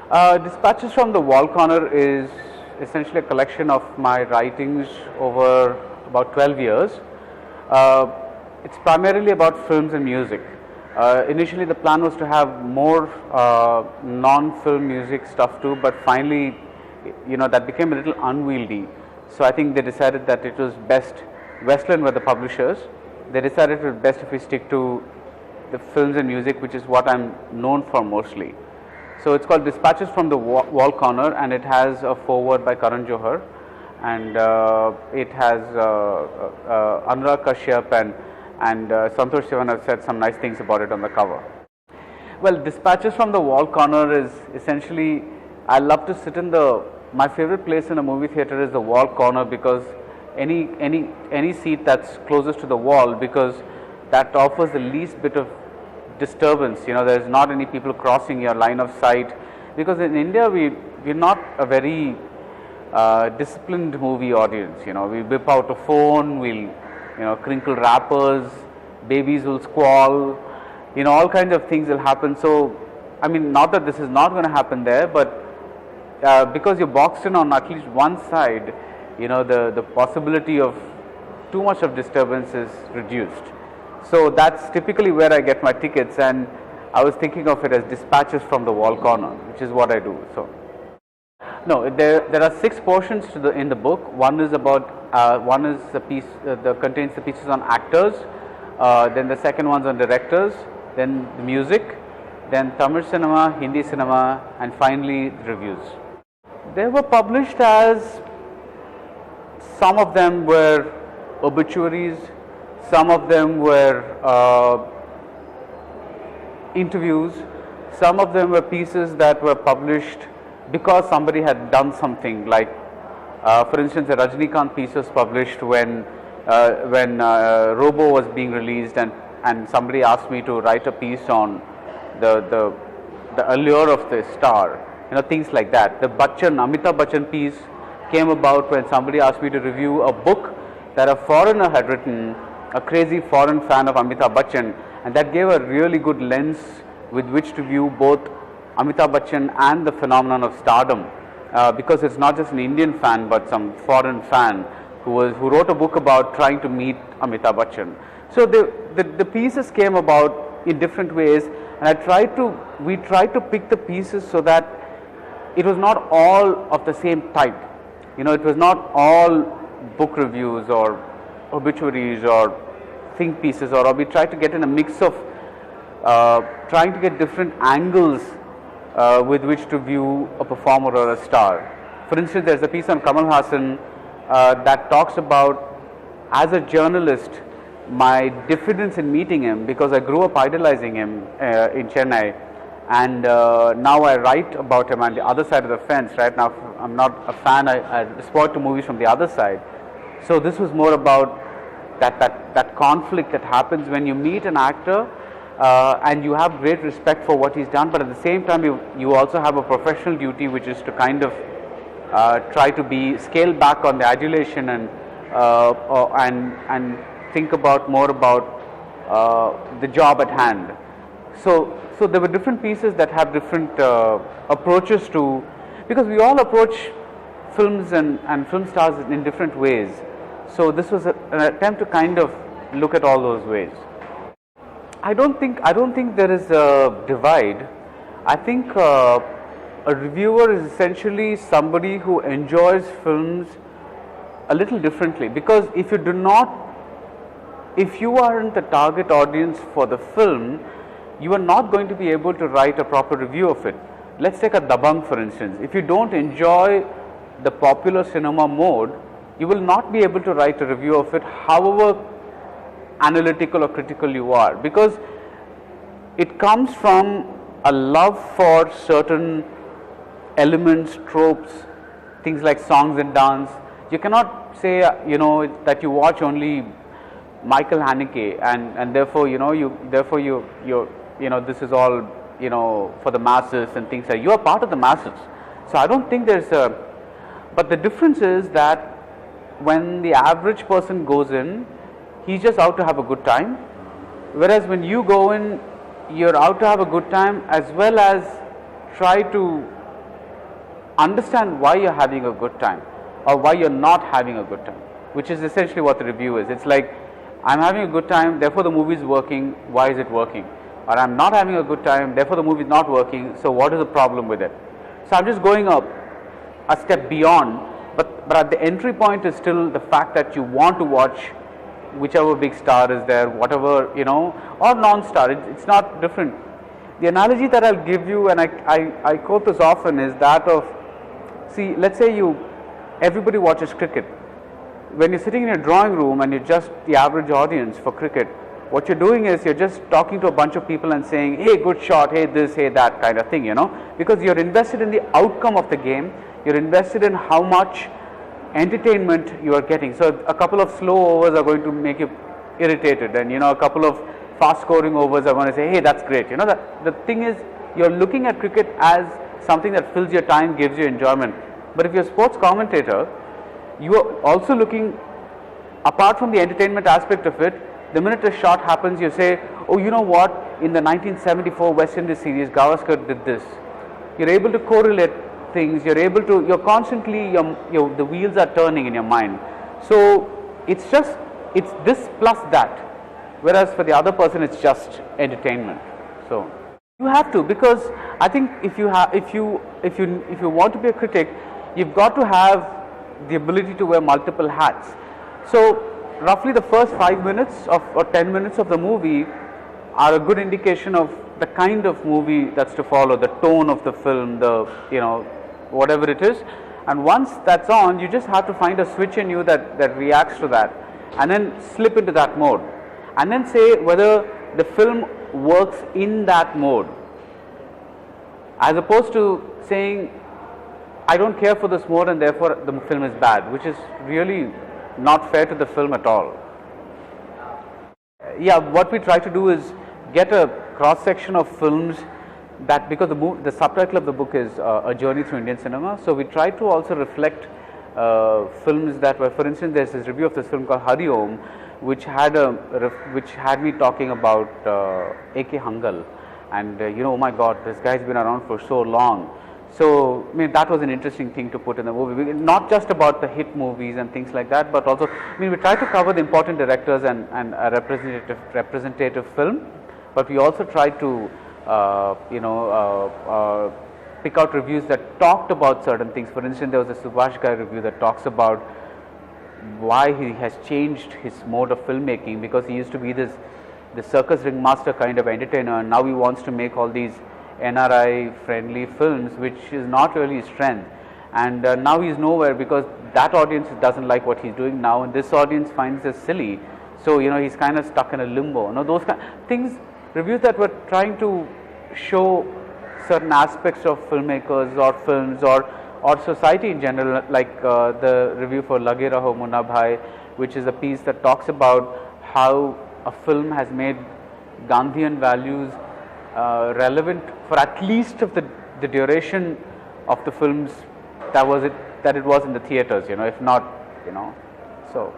Dispatches from the Wall Corner is essentially a collection of my writings over about 12 years. It's primarily about films and music. Initially the plan was to have more non-film music stuff too, but finally, that became a little unwieldy. So I think they decided that it was best, Westland were the publishers, they decided it was best if we stick to the films and music, which is what I'm known for mostly. So it's called Dispatches from the Wall Corner, and it has a foreword by Karan Johar, and it has Anurag Kashyap and Santosh Sivan have said some nice things about it on the cover. Well, Dispatches from the Wall Corner is essentially, I love to sit in my favorite place in a movie theater is the wall corner, because any seat that's closest to the wall, because that offers the least bit of disturbance. There's not any people crossing your line of sight, because in India we're not a very disciplined movie audience. We whip out a phone, we'll crinkle wrappers, babies will squall, all kinds of things will happen. So I mean, not that this is not going to happen there, but because you're boxed in on at least one side, the possibility of too much of disturbance is reduced. So that's typically where I get my tickets, and I was thinking of it as Dispatches from the Wall Corner, which is what I do. So no, there are 6 portions in the book. One is a piece that contains the pieces on actors, then the second one's on directors, then the music, then Tamil cinema, Hindi cinema, and finally the reviews. They were published as, some of them were obituaries, some of them were interviews, some of them were pieces that were published because somebody had done something, like for instance a Rajinikanth piece was published when Robo was being released, and somebody asked me to write a piece on the allure of the star, things like that. The Amitabh Bachchan piece came about when somebody asked me to review a book that a foreigner had written, a crazy foreign fan of Amitabh Bachchan, and that gave a really good lens with which to view both Amitabh Bachchan and the phenomenon of stardom, because it's not just an Indian fan but some foreign fan who wrote a book about trying to meet Amitabh Bachchan. So the pieces came about in different ways, and we tried to pick the pieces so that it was not all of the same type. It was not all book reviews or obituaries or think pieces, or we tried to get in a mix of trying to get different angles with which to view a performer or a star. For instance, there's a piece on Kamal Haasan that talks about, as a journalist, my diffidence in meeting him, because I grew up idolizing him in Chennai, and now I write about him on the other side of the fence. Right now I'm not a fan, I respond to movies from the other side. So this was more about that conflict that happens when you meet an actor and you have great respect for what he's done, but at the same time you also have a professional duty, which is to kind of try to scale back on the adulation and think more about the job at hand. So there were different pieces that have different approaches to, because we all approach films and film stars in different ways. So this was an attempt to kind of look at all those ways. I don't think there is a divide. I think a reviewer is essentially somebody who enjoys films a little differently, because if you aren't the target audience for the film, you are not going to be able to write a proper review of it. Let's take a Dabangg for instance. If you don't enjoy the popular cinema mode, you will not be able to write a review of it, however analytical or critical you are, because it comes from a love for certain elements, tropes, things like songs and dance. You cannot say that you watch only Michael Haneke and therefore this is all for the masses and things like. You are part of the masses. So I don't think there's but the difference is that when the average person goes in, he's just out to have a good time, whereas when you go in, you're out to have a good time as well as try to understand why you're having a good time or why you're not having a good time, which is essentially what the review is. It's like, I'm having a good time, therefore the movie is working, why is it working? Or I'm not having a good time, therefore the movie is not working, so what is the problem with it? So I'm just going up a step beyond, but at the entry point is still the fact that you want to watch whichever big star is there, whatever, you know, or non-star, it's not different. The analogy that I'll give you, and I quote this often, is that of, see, let's say everybody watches cricket. When you're sitting in a drawing room and you're just the average audience for cricket, what you're doing is you're just talking to a bunch of people and saying, hey, good shot, hey this, hey that kind of thing, you know, because you're invested in the outcome of the game, you're invested in how much entertainment you are getting. So a couple of slow overs are going to make you irritated, and you know, a couple of fast scoring overs are going to say, hey, that's great. You know, the thing is, you're looking at cricket as something that fills your time, gives you enjoyment. But if you're a sports commentator, you are also looking, apart from the entertainment aspect of it, the minute a shot happens, you say, oh, you know what, in the 1974 West Indies series, Gavaskar did this. You're able to correlate things, you're constantly, the wheels are turning in your mind. So it's this plus that, whereas for the other person it's just entertainment. So you have to, because I think if you want to be a critic, you've got to have the ability to wear multiple hats. So roughly the first 5 minutes or 10 minutes of the movie are a good indication of the kind of movie that's to follow, the tone of the film, whatever it is. And once that's on, you just have to find a switch in you that reacts to that, and then slip into that mode, and then say whether the film works in that mode, as opposed to saying, I don't care for this mode and therefore the film is bad, which is really not fair to the film at all. Yeah, what we try to do is get a cross section of films that, because the subtitle of the book is A Journey Through Indian Cinema, so we try to also reflect films that were, for instance, there's this review of this film called Hari Om, which had me talking about A.K. Hangal, and oh my God, this guy's been around for so long. So I mean, that was an interesting thing to put in the movie, not just about the hit movies and things like that, but also, I mean, we try to cover the important directors and a representative film, but we also try to pick out reviews that talked about certain things. For instance, there was a Subhash Ghai review that talks about why he has changed his mode of filmmaking, because he used to be the circus ringmaster kind of entertainer, and now he wants to make all these NRI friendly films, which is not really his strength. And now he's nowhere, because that audience doesn't like what he's doing now, and this audience finds this silly. So he's kind of stuck in a limbo. Those kind of things, reviews that were trying to show certain aspects of filmmakers or films or society in general, like the review for Lage Raho Munna Bhai, which is a piece that talks about how a film has made Gandhian values relevant for at least of the duration of the films that it was in the theaters, if not, so.